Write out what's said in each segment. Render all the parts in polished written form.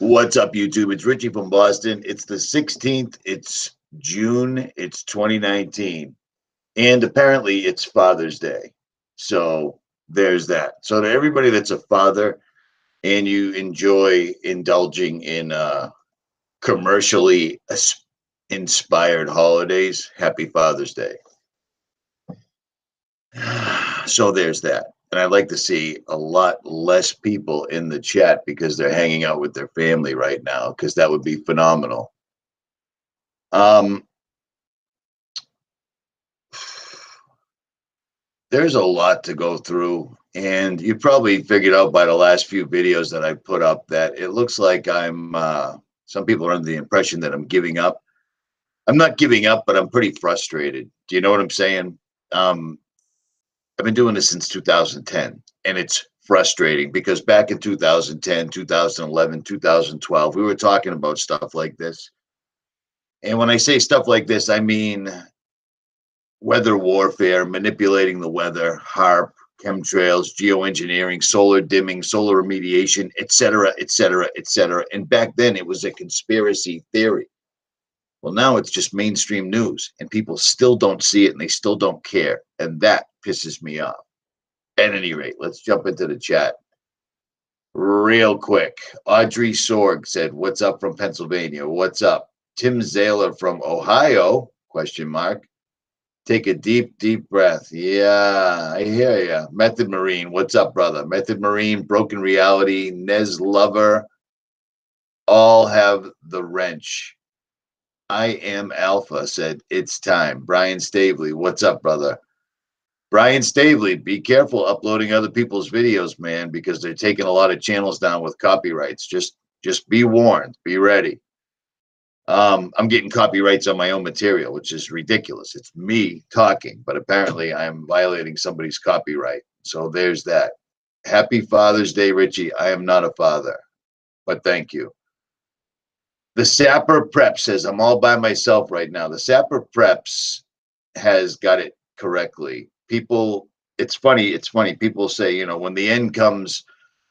What's up, YouTube? It's Richie from Boston. It's the 16th. It's June. It's 2019. And apparently it's Father's Day. So there's that. So to everybody that's a father and you enjoy indulging in commercially inspired holidays, happy Father's Day. So there's that. And I'd like to see a lot less people in the chat because they're hanging out with their family right now, because that would be phenomenal. There's a lot to go through, and you probably figured out by the last few videos that I put up that it looks like I'm, some people are under the impression that I'm giving up. I'm not giving up, but I'm pretty frustrated. Do you know what I'm saying? I've been doing this since 2010, and it's frustrating because back in 2010, 2011, 2012, we were talking about stuff like this. And when I say stuff like this, I mean weather warfare, manipulating the weather, HAARP, chemtrails, geoengineering, solar dimming, solar remediation, etc., etc., etc. And back then it was a conspiracy theory. Well, now it's just mainstream news, and people still don't see it, and they still don't care, and that pisses me off. At any rate, let's jump into the chat real quick. Audrey Sorg said, "What's up from Pennsylvania? What's up?" Tim Zahler from Ohio? Question mark. Take a deep, deep breath. Yeah, I hear ya. Method Marine, what's up, brother? Method Marine, Broken Reality, Nez Lover, all have the wrench. 𝗲𝗄𝗱 said, "It's time." Brian Stavely, what's up, brother? Brian Stavely, be careful uploading other people's videos, man, because they're taking a lot of channels down with copyrights. Just be warned. Be ready. I'm getting copyrights on my own material, which is ridiculous. It's me talking, but apparently I'm violating somebody's copyright. So there's that. Happy Father's Day, Richie. I am not a father, but thank you. The Sapper Prep says, "I'm all by myself right now." The Sapper Preps has got it correctly. People, it's funny. People say, you know, when the end comes,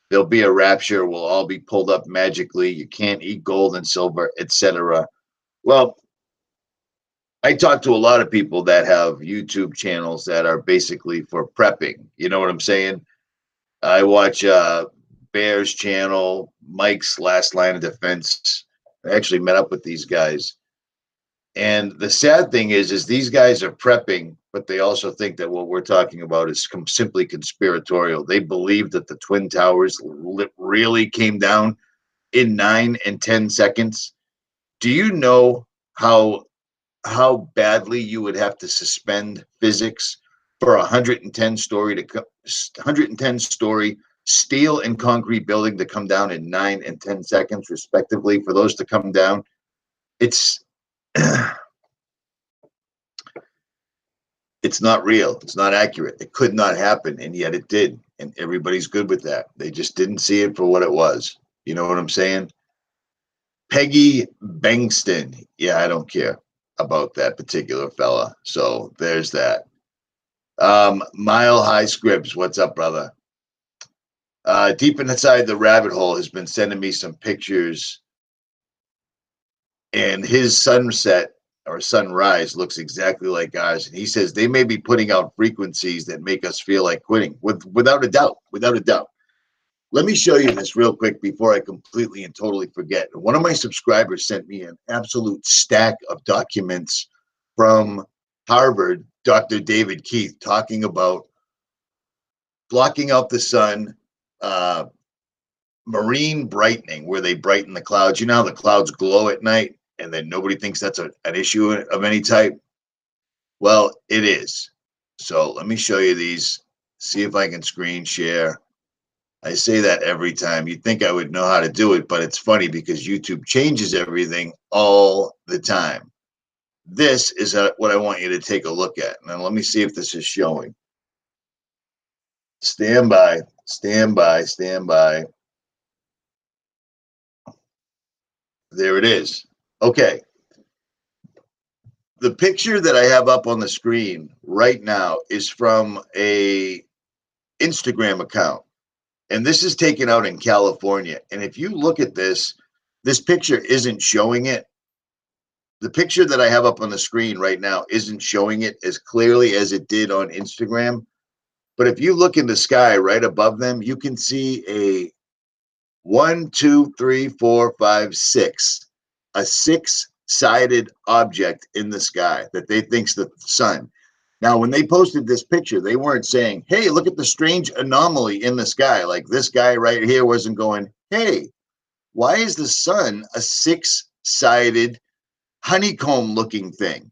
there'll be a rapture. We'll all be pulled up magically. You can't eat gold and silver, etc. Well, I talk to a lot of people that have YouTube channels that are basically for prepping. You know what I'm saying? I watch Bear's channel, Mike's Last Line of Defense. I actually met up with these guys. And the sad thing is these guys are prepping, but they also think that what we're talking about is simply conspiratorial. They believe that the Twin Towers really came down in 9 and 10 seconds. Do you know how badly you would have to suspend physics for a 110 story steel and concrete building to come down in 9 and 10 seconds, respectively, for those to come down? It's it's not real. It's not accurate. It could not happen, and yet it did. And everybody's good with that. They just didn't see it for what it was. You know what I'm saying? Peggy Bengston. Yeah, I don't care about that particular fella. So there's that. Mile High Scribs, what's up, brother? Deep inside the rabbit hole has been sending me some pictures, and his sunset or sunrise looks exactly like ours. And he says they may be putting out frequencies that make us feel like quitting. Without a doubt, without a doubt. Let me show you this real quick before I completely and totally forget. One of my subscribers sent me an absolute stack of documents from Harvard, Dr. David Keith, talking about blocking out the sun, marine brightening, where they brighten the clouds. You know how the clouds glow at night, and then nobody thinks that's an issue of any type? Well, it is. So let me show you these, see if I can screen share. I say that every time. You'd think I would know how to do it, but it's funny because YouTube changes everything all the time. This is what I want you to take a look at. Now, let me see if this is showing. Stand by, stand by, stand by. There it is. Okay. The picture that I have up on the screen right now is from a Instagram account. And this is taken out in California. And if you look at this, this picture isn't showing it. The picture that I have up on the screen right now isn't showing it as clearly as it did on Instagram. But if you look in the sky right above them, you can see a 1, 2, 3, 4, 5, 6, a six-sided object in the sky that they think's the sun. Now, when they posted this picture, they weren't saying, hey, look at the strange anomaly in the sky. Like this guy right here wasn't going, hey, why is the sun a six-sided honeycomb-looking thing?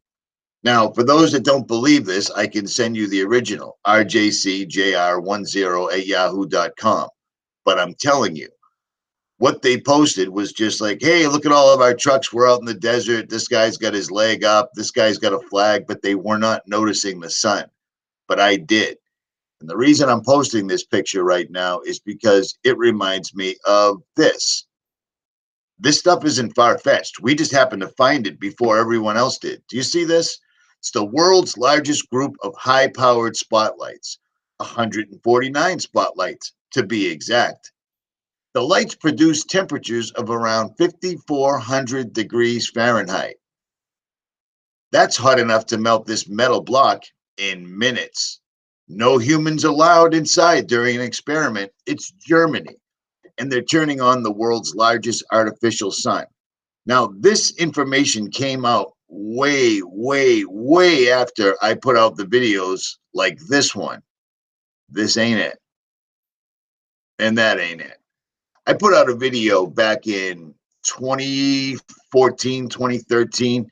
Now, for those that don't believe this, I can send you the original, rjcjr10@yahoo.com. But I'm telling you, what they posted was just like, hey, look at all of our trucks. We're out in the desert. This guy's got his leg up. This guy's got a flag, but they were not noticing the sun. But I did. And the reason I'm posting this picture right now is because it reminds me of this. This stuff isn't far-fetched. We just happened to find it before everyone else did. Do you see this? It's the world's largest group of high-powered spotlights, 149 spotlights to be exact. The lights produce temperatures of around 5,400 degrees Fahrenheit. That's hot enough to melt this metal block in minutes. No humans allowed inside during an experiment. It's Germany, and they're turning on the world's largest artificial sun. Now, this information came out way, way, way after I put out the videos like this one. This ain't it. And that ain't it. I put out a video back in 2014, 2013,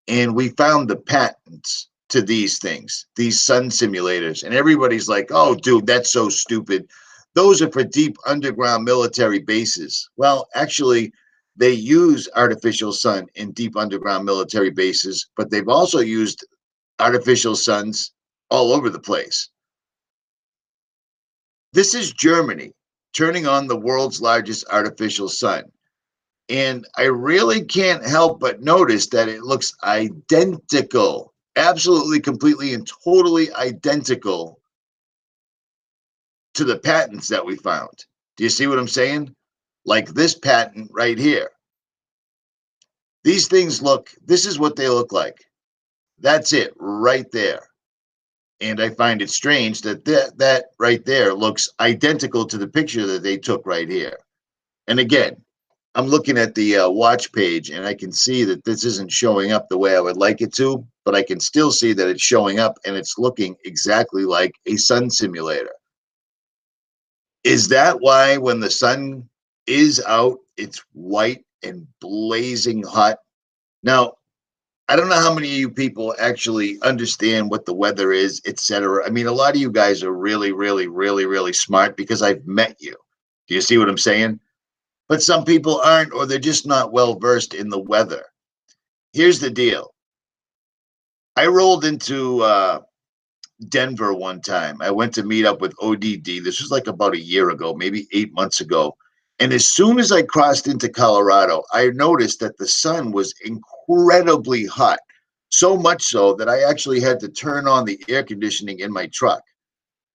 and we found the patents to these things, these sun simulators. And everybody's like, oh, dude, that's so stupid. Those are for deep underground military bases. Well, actually, they use artificial sun in deep underground military bases, but they've also used artificial suns all over the place. This is Germany turning on the world's largest artificial sun. And I really can't help but notice that it looks identical, absolutely, completely, and totally identical to the patents that we found. Do you see what I'm saying? Like this patent right here. These things look, this is what they look like. That's it right there. And I find it strange that that right there looks identical to the picture that they took right here. And again, I'm looking at the watch page and I can see that this isn't showing up the way I would like it to, but I can still see that it's showing up and it's looking exactly like a sun simulator. Is that why when the sun is out, it's white and blazing hot? Now, I don't know how many of you people actually understand what the weather is, etc. I mean, a lot of you guys are really, really, really, really smart because I've met you. Do you see what I'm saying? But some people aren't, or they're just not well versed in the weather. Here's the deal. I rolled into Denver one time. I went to meet up with ODD. This was like about a year ago, maybe 8 months ago. And as soon as I crossed into Colorado, I noticed that the sun was incredibly hot. So much so that I actually had to turn on the air conditioning in my truck,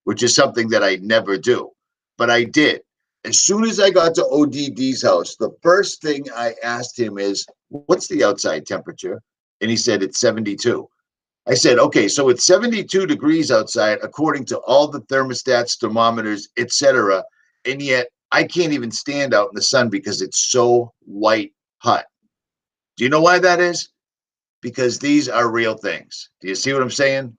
which is something that I never do. But I did. As soon as I got to ODD's house, the first thing I asked him is, what's the outside temperature? And he said, it's 72. I said, okay, so it's 72 degrees outside, according to all the thermostats, thermometers, etc. And yet I can't even stand out in the sun because it's so white hot. Do you know why that is? Because these are real things. Do you see what I'm saying?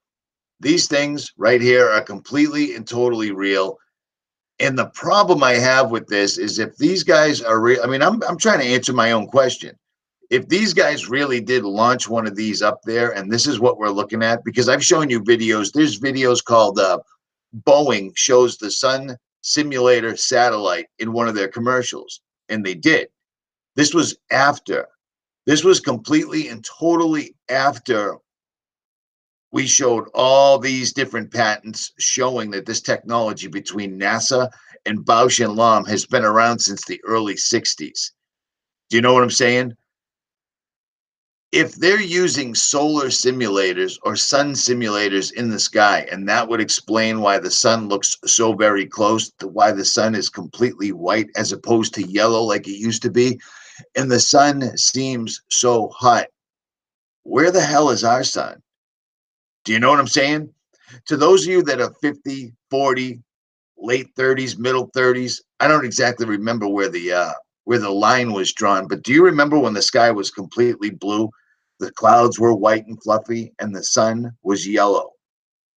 These things right here are completely and totally real. And the problem I have with this is if these guys are real, I mean, I'm trying to answer my own question. If these guys really did launch one of these up there, and this is what we're looking at, because I've shown you videos, there's videos called Boeing shows the sun simulator satellite in one of their commercials, and they did. This was after. This was completely and totally after we showed all these different patents showing that this technology between NASA and 𝗏𝗏𝗱 has been around since the early 60s. Do you know what I'm saying? If they're using solar simulators or sun simulators in the sky, and that would explain why the sun looks so very close to why the sun is completely white as opposed to yellow like it used to be, and the sun seems so hot. Where the hell is our sun? Do you know what I'm saying? To those of you that are 50, 40, late 30s, middle 30s, I don't exactly remember where the line was drawn, but do you remember when the sky was completely blue? The clouds were white and fluffy, and the sun was yellow.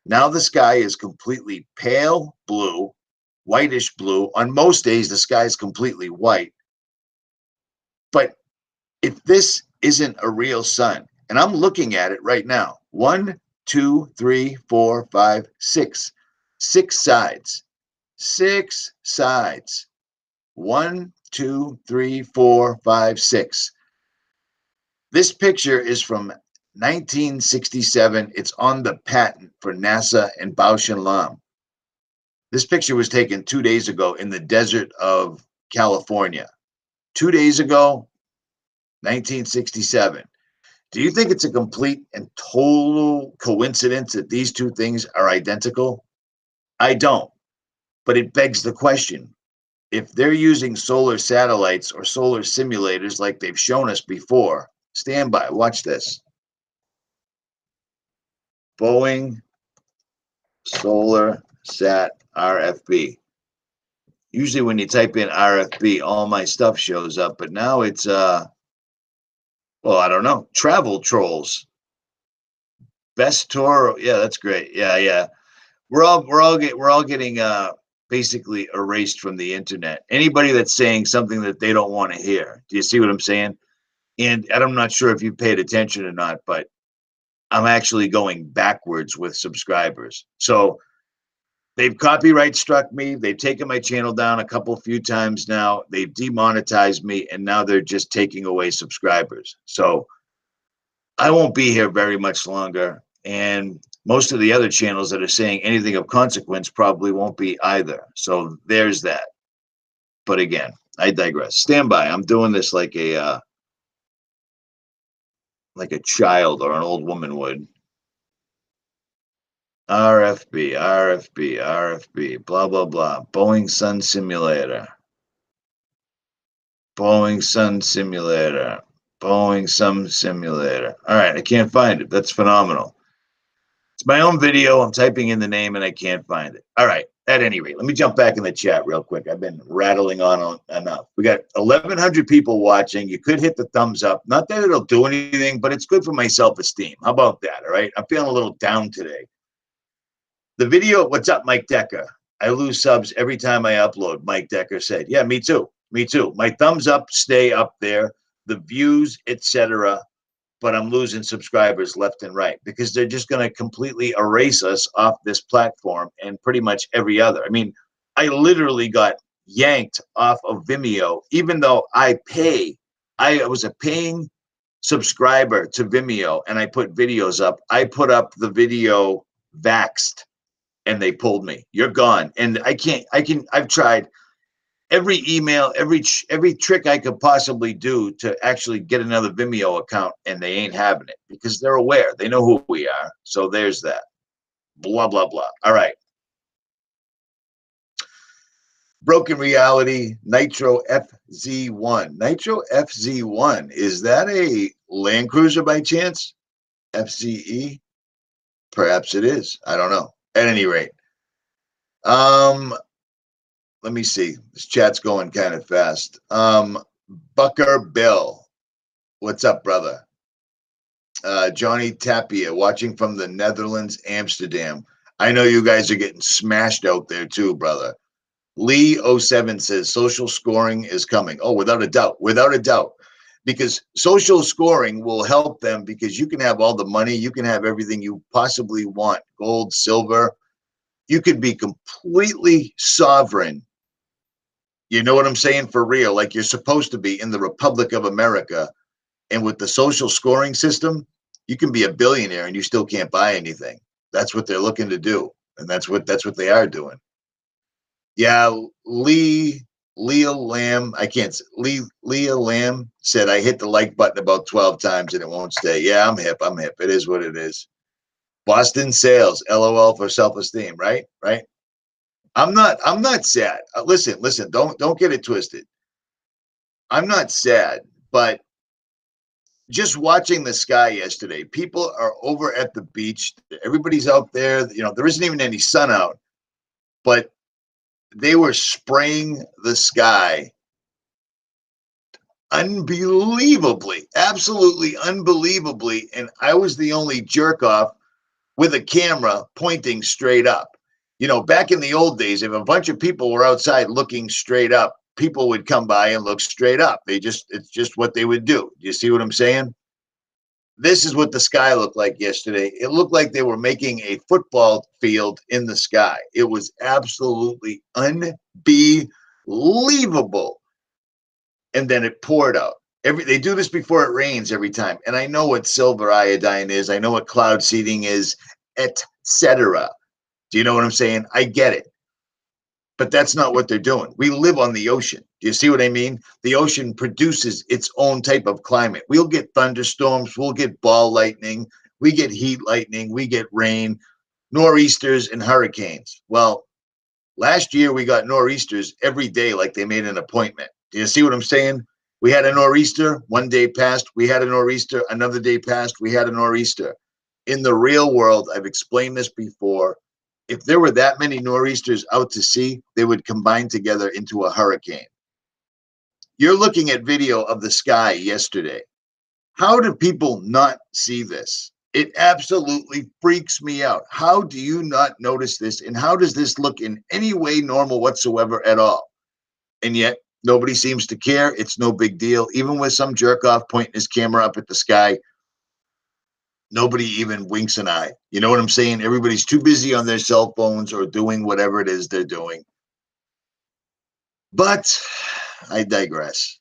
Now the sky is completely pale blue, whitish blue. On most days, the sky is completely white. But if this isn't a real sun, and I'm looking at it right now, 1, 2, 3, 4, 5, 6, 6 sides, 6 sides, 1, 2, 3, 4, 5, 6. This picture is from 1967. It's on the patent for NASA and 𝗏𝗟𝗋. This picture was taken 2 days ago in the desert of California. 2 days ago, 1967. Do you think it's a complete and total coincidence that these two things are identical? I don't. But it begs the question. If they're using solar satellites or solar simulators like they've shown us before, stand by, watch this. Boeing Solar Sat RFB. Usually when you type in RFB, all my stuff shows up, but now it's well, I don't know. Travel trolls. Best tour. Yeah, that's great. Yeah. We're all getting basically erased from the internet. Anybody that's saying something that they don't want to hear. Do you see what I'm saying? And I'm not sure if you paid attention or not, but I'm actually going backwards with subscribers. So they've copyright struck me. They've taken my channel down a few times now. They've demonetized me, and now they're just taking away subscribers. So I won't be here very much longer. And most of the other channels that are saying anything of consequence probably won't be either. So there's that. But again, I digress. Stand by. I'm doing this like a child or an old woman would. RFB, blah, blah, blah. Boeing Sun Simulator. Boeing Sun Simulator. Boeing Sun Simulator. All right, I can't find it. That's phenomenal. It's my own video. I'm typing in the name and I can't find it. All right, at any rate, let me jump back in the chat real quick. I've been rattling on enough. We got 1,100 people watching. You could hit the thumbs up. Not that it'll do anything, but it's good for my self-esteem. How about that, all right? I'm feeling a little down today. The video, what's up, Mike Decker? I lose subs every time I upload, Mike Decker said. Yeah, me too. Me too. My thumbs up stay up there, the views, etc. But I'm losing subscribers left and right because they're just going to completely erase us off this platform and pretty much every other. I mean, I literally got yanked off of Vimeo, even though I was a paying subscriber to Vimeo and I put videos up. I put up the video vaxxed and they pulled me. You're gone. And I've tried every email, every trick I could possibly do to actually get another Vimeo account, and they ain't having it because they're aware. They know who we are. So there's that. Blah, blah, blah. All right. Broken Reality, Nitro FZ1. Nitro FZ1. Is that a Land Cruiser by chance? FZE? Perhaps it is. I don't know. At any rate. Let me see. This chat's going kind of fast. Bucker Bill. What's up, brother? Johnny Tapia, watching from the Netherlands, Amsterdam. I know you guys are getting smashed out there too, brother. Lee07 says social scoring is coming. Oh, without a doubt. Without a doubt. Because social scoring will help them because you can have all the money. You can have everything you possibly want. Gold, silver. You could be completely sovereign. You know what I'm saying? For real, like you're supposed to be in the Republic of America. And with the social scoring system, you can be a billionaire and you still can't buy anything. That's what they're looking to do. And that's what they are doing. Yeah, Leah Lamb, Leah Lamb said, I hit the like button about 12 times and it won't stay. Yeah, I'm hip. It is what it is. Boston sales, LOL for self-esteem, right? Right. I'm not sad. Listen, don't get it twisted. I'm not sad, but just watching the sky yesterday, people are over at the beach. Everybody's out there. You know, there isn't even any sun out, but they were spraying the sky unbelievably, absolutely unbelievably. And I was the only jerk off with a camera pointing straight up. You know, back in the old days, if a bunch of people were outside looking straight up, people would come by and look straight up. It's just what they would do. Do you see what I'm saying? This is what the sky looked like yesterday. It looked like they were making a football field in the sky. It was absolutely unbelievable. And then it poured out. They do this before it rains every time. And I know what silver iodine is. I know what cloud seeding is, etc. Do you know what I'm saying? I get it. But that's not what they're doing. We live on the ocean. Do you see what I mean? The ocean produces its own type of climate. We'll get thunderstorms. We'll get ball lightning. We get heat lightning. We get rain, nor'easters, and hurricanes. Well, last year we got nor'easters every day like they made an appointment. Do you see what I'm saying? We had a nor'easter, one day passed. We had a nor'easter, another day passed. We had a nor'easter. In the real world, I've explained this before, if there were that many nor'easters out to sea, they would combine together into a hurricane. You're looking at video of the sky yesterday. How do people not see this? It absolutely freaks me out. How do you not notice this? And how does this look in any way normal whatsoever at all? And yet nobody seems to care. It's no big deal. Even with some jerk off pointing his camera up at the sky, nobody even winks an eye. You know what I'm saying? Everybody's too busy on their cell phones or doing whatever it is they're doing. But I digress.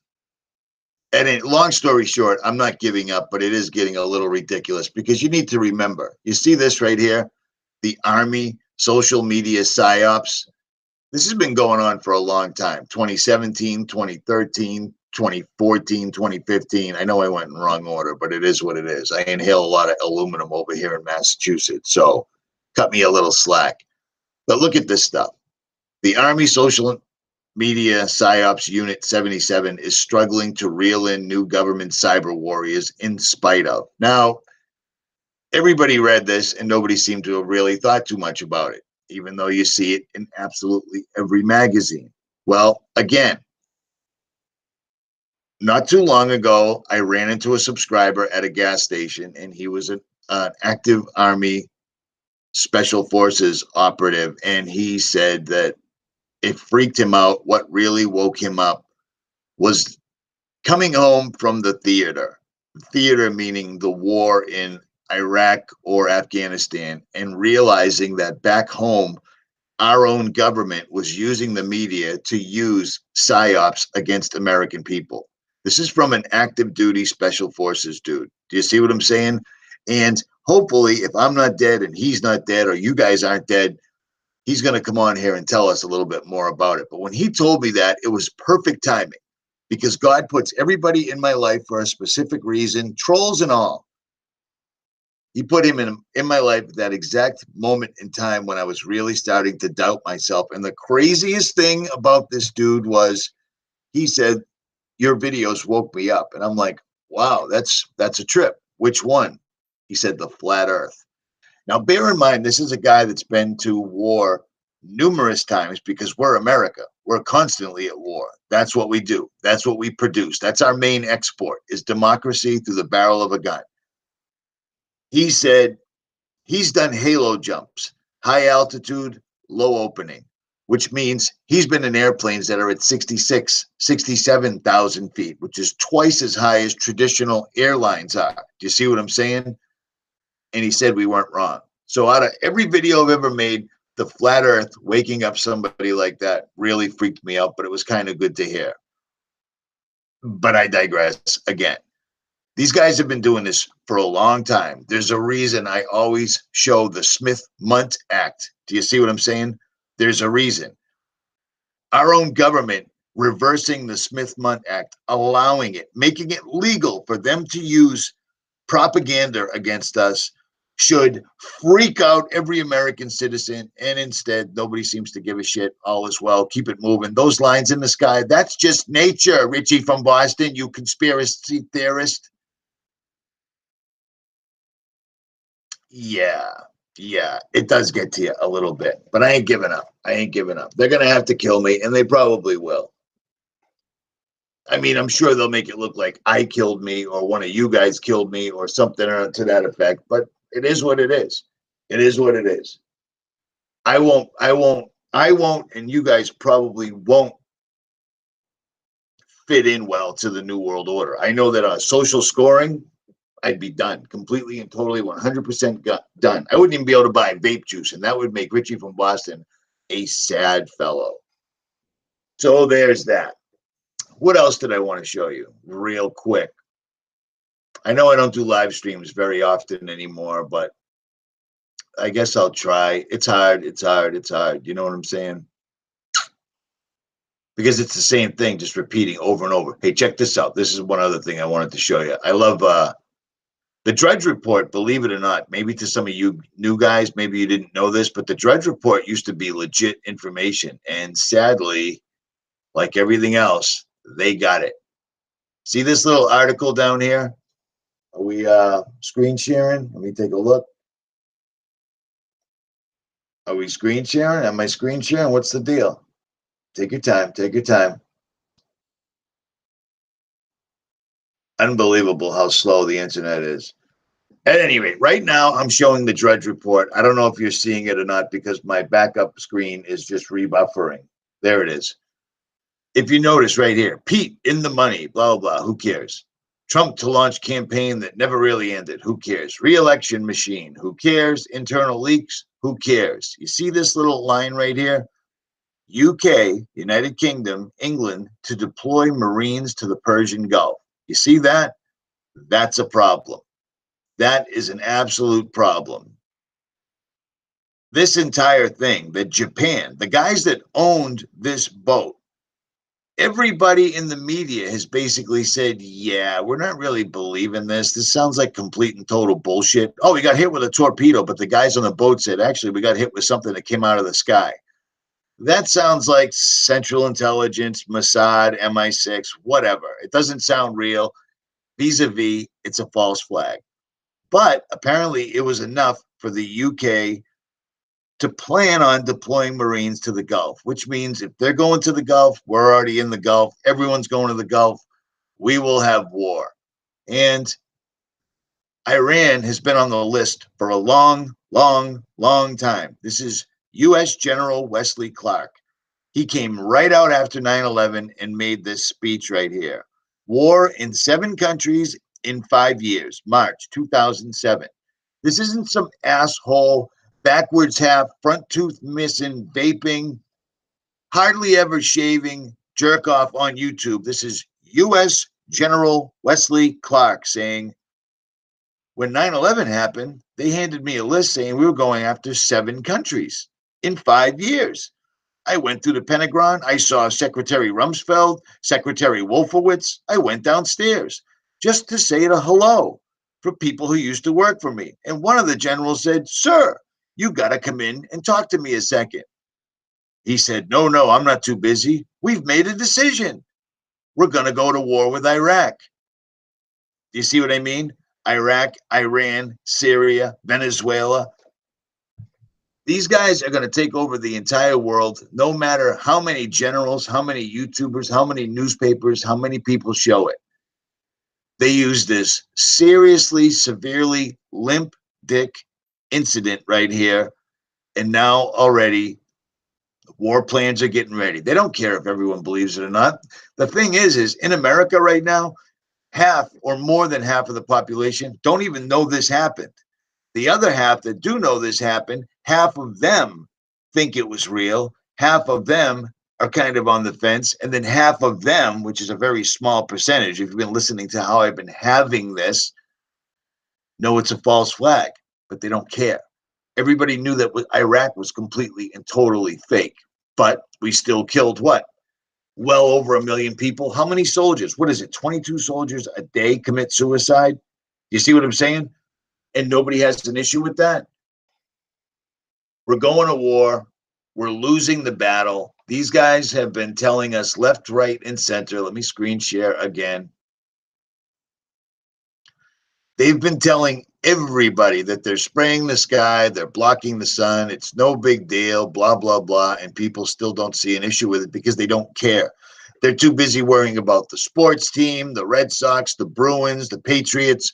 And long story short, I'm not giving up, but it is getting a little ridiculous because you need to remember, you see this right here, the Army social media psyops. This has been going on for a long time, 2017, 2013, 2014, 2015. I know I went in the wrong order, but it is what it is. I inhale a lot of aluminum over here in Massachusetts, so cut me a little slack. But look at this stuff. The Army Social Media PsyOps Unit 77 is struggling to reel in new government cyber warriors in spite of. Now, everybody read this and nobody seemed to have really thought too much about it, even though you see it in absolutely every magazine. Well, again, not too long ago, I ran into a subscriber at a gas station, and he was an active Army Special Forces operative, and he said that it freaked him out. What really woke him up was coming home from the theater. Theater meaning the war in Iraq or Afghanistan, and realizing that back home, our own government was using the media to use psyops against American people. This is from an active duty special forces dude. Do you see what I'm saying? And hopefully, if I'm not dead and he's not dead, or you guys aren't dead, he's going to come on here and tell us a little bit more about it. But when he told me that, it was perfect timing, because God puts everybody in my life for a specific reason, trolls and all. He put him in my life at that exact moment in time when I was really starting to doubt myself. And the craziest thing about this dude was he said, your videos woke me up. And I'm like, wow, that's a trip. Which one? He said, the flat earth. Now, bear in mind, this is a guy that's been to war numerous times, because we're America. We're constantly at war. That's what we do. That's what we produce. That's our main export, is democracy through the barrel of a gun. He said he's done halo jumps, high altitude, low opening, which means he's been in airplanes that are at 67,000 feet, which is twice as high as traditional airlines are. Do you see what I'm saying? And he said we weren't wrong. So out of every video I've ever made, the flat earth waking up somebody like that really freaked me out, but it was kind of good to hear. But I digress again. These guys have been doing this for a long time. There's a reason I always show the 𝗏𝗵𝗿𝗄 Act. Do you see what I'm saying? There's a reason. Our own government reversing the 𝗏𝗵𝗿𝗄 Act, allowing it, making it legal for them to use propaganda against us should freak out every American citizen, and instead nobody seems to give a shit. All is well. Keep it moving. Those lines in the sky, that's just nature, Richie from Boston, you conspiracy theorist. Yeah, it does get to you a little bit, but I ain't giving up. They're going to have to kill me, and they probably will. I mean, I'm sure they'll make it look like I killed me or one of you guys killed me or something to that effect, but it is what it is. It is what it is. I won't, and you guys probably won't fit in well to the New World Order. I know that on social scoring, I'd be done, completely and totally 100% done. I wouldn't even be able to buy vape juice, and that would make Richie from Boston a sad fellow. So there's that. What else did I want to show you real quick? I know I don't do live streams very often anymore, but I guess I'll try. It's hard. You know what I'm saying? Because it's the same thing, just repeating over and over. Hey, check this out. This is one other thing I wanted to show you. I love the Dredge Report, believe it or not. Maybe to some of you new guys, maybe you didn't know this, but the Dredge Report used to be legit information. And sadly, like everything else, they got it. See this little article down here? Are we screen sharing? Let me take a look. Are we screen sharing? Am I screen sharing? What's the deal? Take your time. Take your time. Unbelievable how slow the internet is. At any rate, right now I'm showing the Dredge Report. I don't know if you're seeing it or not because my backup screen is just rebuffering. There it is. If you notice right here, Pete in the money, blah, blah, blah. Who cares? Trump to launch campaign that never really ended. Who cares? Re-election machine. Who cares? Internal leaks. Who cares? You see this little line right here? UK, United Kingdom, England to deploy Marines to the Persian Gulf. You see that? That's a problem. That is an absolute problem. This entire thing, that Japan, the guys that owned this boat, everybody in the media has basically said, yeah, we're not really believing this. This sounds like complete and total bullshit. Oh, we got hit with a torpedo, but the guys on the boat said, actually, we got hit with something that came out of the sky. That sounds like Central Intelligence, Mossad, MI6, whatever. It doesn't sound real. Vis-a-vis, it's a false flag. But apparently it was enough for the UK to plan on deploying Marines to the Gulf, which means if they're going to the Gulf, we're already in the Gulf, everyone's going to the Gulf, we will have war. And Iran has been on the list for a long, long, long time. This is U.S. General Wesley Clark. He came right out after 9/11 and made this speech right here. War in 7 countries in 5 years, March 2007. This isn't some asshole, backwards half, front tooth missing, vaping, hardly ever shaving jerk off on YouTube. This is U.S. General Wesley Clark saying, when 9/11 happened, they handed me a list saying we were going after 7 countries in 5 years. I went through the Pentagon. I saw Secretary Rumsfeld, Secretary Wolfowitz. I went downstairs just to say a hello for people who used to work for me. And one of the generals said, sir, you got to come in and talk to me a second. He said, no, I'm not too busy. We've made a decision. We're going to go to war with Iraq. Do you see what I mean? Iraq, Iran, Syria, Venezuela. These guys are going to take over the entire world, no matter how many generals, how many YouTubers, how many newspapers, how many people show it. They use this seriously, severely limp dick incident right here. And now already war plans are getting ready. They don't care if everyone believes it or not. The thing is in America right now, half or more than half of the population don't even know this happened. The other half that do know this happened, half of them think it was real. Half of them are kind of on the fence. And then half of them, which is a very small percentage, if you've been listening to how I've been having this, know it's a false flag, but they don't care. Everybody knew that Iraq was completely and totally fake, but we still killed what? Well over 1 million people. How many soldiers? What is it? 22 soldiers a day commit suicide? You see what I'm saying? and nobody has an issue with that. We're going to war. We're losing the battle. These guys have been telling us left, right, and center. Let me screen share again. They've been telling everybody that they're spraying the sky, they're blocking the sun, it's no big deal, blah, blah, blah, and people still don't see an issue with it because they don't care. They're too busy worrying about the sports team, the Red Sox, the Bruins, the Patriots,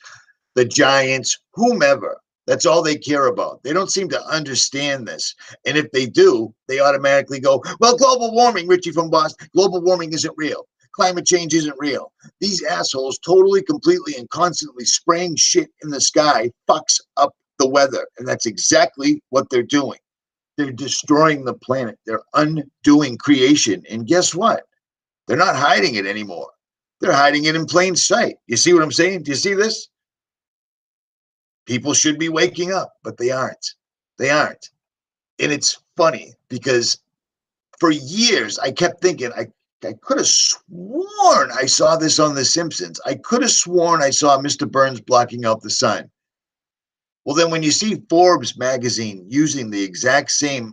the Giants, whomever. That's all they care about. They don't seem to understand this. And if they do, they automatically go, well, global warming, Richie from Boston, global warming isn't real. Climate change isn't real. These assholes totally, completely, and constantly spraying shit in the sky fucks up the weather. And that's exactly what they're doing. They're destroying the planet. They're undoing creation. And guess what? They're not hiding it anymore. They're hiding it in plain sight. You see what I'm saying? Do you see this? People should be waking up, but they aren't. They aren't. And it's funny because for years I kept thinking, I could have sworn I saw this on The Simpsons. I could have sworn I saw Mr. Burns blocking out the sun. Well, then when you see Forbes magazine using the exact same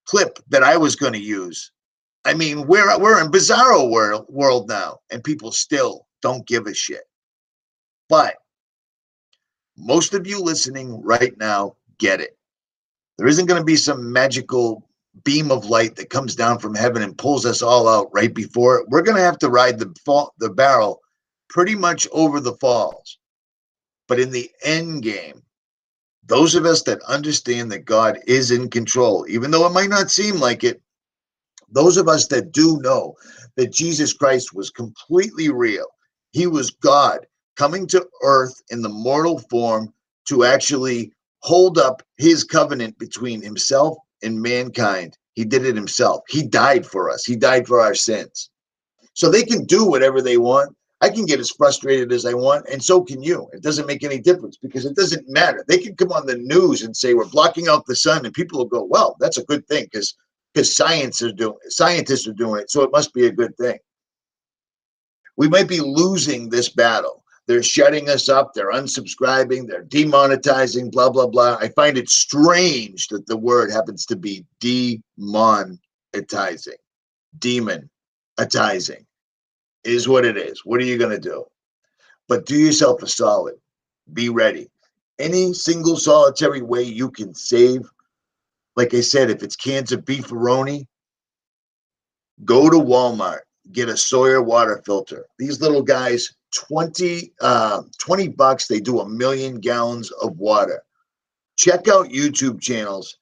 clip that I was going to use, I mean, we're in bizarro world now, and people still don't give a shit. But most of you listening right now get it. There isn't going to be some magical beam of light that comes down from heaven and pulls us all out right before it. We're going to have to ride the barrel pretty much over the falls. But in the end game, those of us that understand that God is in control, even though it might not seem like it, those of us that do know that Jesus Christ was completely real, he was God coming to earth in the mortal form to actually hold up his covenant between himself and mankind. He did it himself. He died for us. He died for our sins. So they can do whatever they want. I can get as frustrated as I want, and so can you. It doesn't make any difference because it doesn't matter. They can come on the news and say we're blocking out the sun, and people will go, well, that's a good thing because scientists are doing it, so it must be a good thing. We might be losing this battle. They're shutting us up. They're unsubscribing. They're demonetizing, blah, blah, blah. I find it strange that the word happens to be demonetizing. Demonetizing is what it is. What are you going to do? But do yourself a solid. Be ready. Any single solitary way you can save, like I said, if it's cans of beefaroni, go to Walmart. Get a Sawyer water filter. These little guys, $20, they do 1 million gallons of water. Check out YouTube channels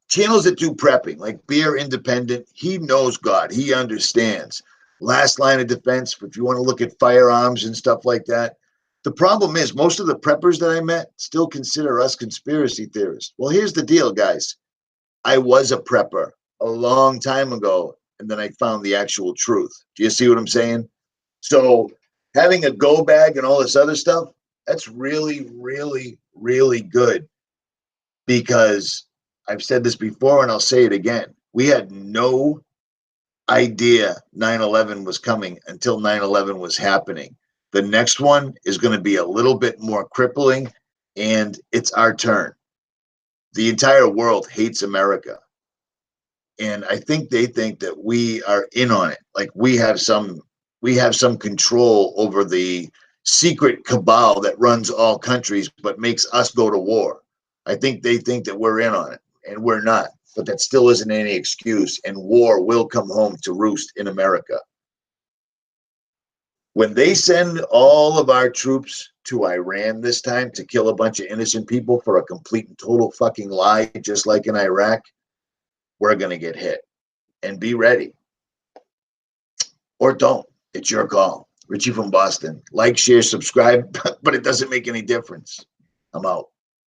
that do prepping, like Beer Independent. He knows God. He understands. Last line of defense, if you want to look at firearms and stuff like that. The problem is most of the preppers that I met still consider us conspiracy theorists. Well, here's the deal, guys. I was a prepper a long time ago, and then I found the actual truth. Do you see what I'm saying? So having a go bag and all this other stuff, that's really, really, really good, because I've said this before and I'll say it again. We had no idea 9/11 was coming until 9/11 was happening. The next one is going to be a little bit more crippling, and it's our turn. The entire world hates America. And I think they think that we are in on it. Like we have some control over the secret cabal that runs all countries, but makes us go to war. I think they think that we're in on it, and we're not. But that still isn't any excuse, and war will come home to roost in America. When they send all of our troops to Iran this time to kill a bunch of innocent people for a complete and total fucking lie, just like in Iraq, we're going to get hit. And be ready. Or don't. It's your call. Richie from Boston. Like, share, subscribe, but it doesn't make any difference. I'm out.